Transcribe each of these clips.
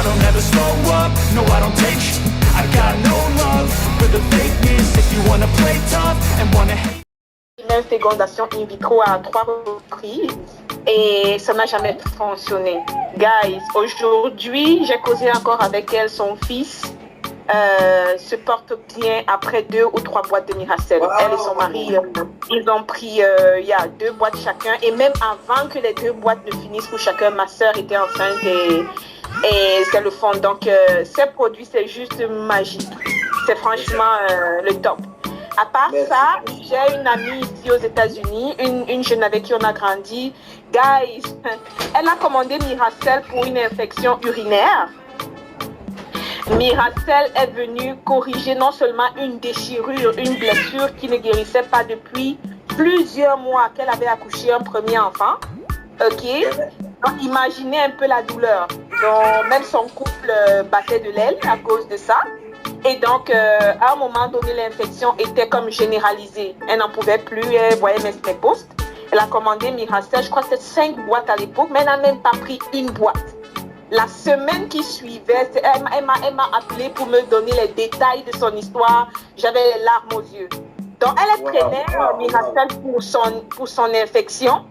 I don't ever slow up, no I don't take sh**. I got no love for the fakeness. If you wanna play tough and wanna hate. Une fécondation in vitro à 3 reprises et ça n'a jamais fonctionné. Guys, aujourd'hui, j'ai causé encore avec elle, son fils se porte bien après 2 ou 3 boîtes de Miracel. Wow. Elle et son mari, ils ont pris il y a 2 boîtes chacun et même avant que les 2 boîtes ne finissent pour chacun, ma soeur était enceinte et c'est le fond. Donc, ces produits, c'est juste magique. C'est franchement le top. À part ça, j'ai une amie ici aux États-Unis, une jeune avec qui on a grandi. Guys, elle a commandé Miracel pour une infection urinaire. Miracel est venue corriger non seulement une déchirure, une blessure qui ne guérissait pas depuis plusieurs mois qu'elle avait accouché un premier enfant. Ok? Donc, imaginez un peu la douleur. Donc, même son couple battait de l'aile à cause de ça. Et donc, à un moment donné, l'infection était comme généralisée. Elle n'en pouvait plus, elle voyait mes posts. Elle a commandé Miracel, je crois que c'était 5 boîtes à l'époque, mais elle n'a même pas pris une boîte. La semaine qui suivait, elle m'a appelé pour me donner les détails de son histoire. J'avais les larmes aux yeux. Donc, elle prenait Miracel pour son infection.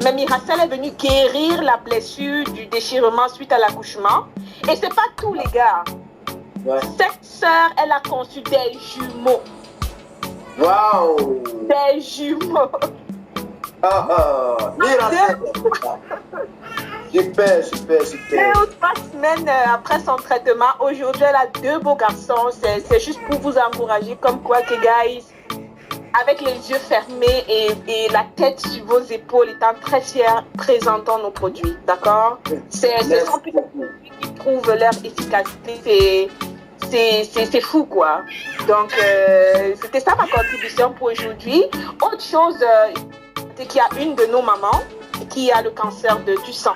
Mais Miracel est venue guérir la blessure du déchirement suite à l'accouchement. Et c'est pas tout, les gars. Cette sœur, elle a conçu des jumeaux. Waouh! Des jumeaux. Miracel. Super, super, super. 2 ou 3 semaines après son traitement, aujourd'hui, elle a 2 beaux garçons. C'est juste pour vous encourager, comme quoi que, guys, avec les yeux fermés et la tête sur vos épaules, étant très fiers, présentons nos produits, d'accord? Ce sont plus des produits qui prouvent leur efficacité. C'est fou, quoi. Donc, c'était ça ma contribution pour aujourd'hui. Autre chose, c'est qu'il y a une de nos mamans qui a le cancer du sang.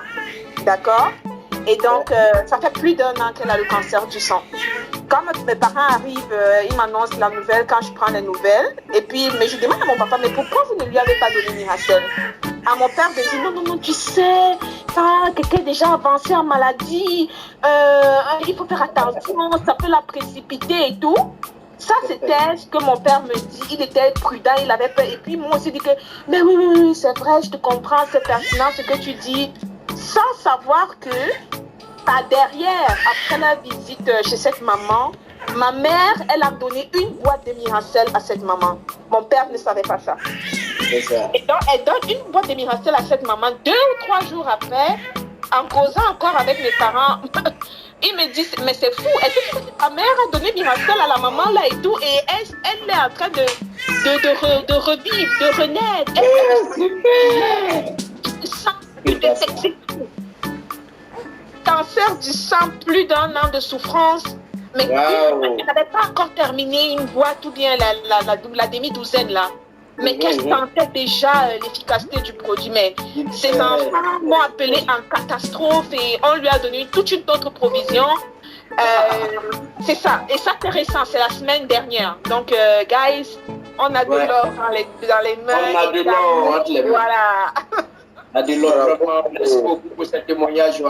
D'accord? Et donc, ça fait plus d'1 an qu'elle a le cancer du sang. Quand mes parents arrivent, ils m'annoncent la nouvelle quand je prends les nouvelles. Et puis, mais je demande à mon papa, mais pourquoi vous ne lui avez pas donné Miracel? À mon père de dire, non, tu sais, quelqu'un est déjà avancé en maladie, il faut faire attention, ça peut la précipiter et tout. Ça, c'était ce que mon père me dit. Il était prudent, il avait peur. Et puis, moi aussi, je dis que, mais oui, c'est vrai, je te comprends, c'est pertinent ce que tu dis. Sans savoir que, par derrière, après la visite chez cette maman, ma mère, elle a donné une boîte de Miracel à cette maman. Mon père ne savait pas ça. Et donc, elle donne une boîte de Miracel à cette maman 2 ou 3 jours après, en causant encore avec mes parents. Ils me disent, mais c'est fou, est-ce que ta mère a donné Miracel à la maman là et tout, et elle est en train de revivre, de renaître. Cancer du sang, plus d'1 an de souffrance. Mais elle n'avait pas encore terminé une boîte ou bien la demi-douzaine là. Mais qu'elle sentait déjà l'efficacité du produit. Mais ses enfants m'ont appelé en catastrophe et on lui a donné toute une autre provision. C'est ça. Et ça, c'est récent. C'est la semaine dernière. Donc, guys, on a de l'or dans les mains. On a de l'or entre les mains. Voilà. On a de l'or. Vraiment, merci beaucoup pour ce témoignage.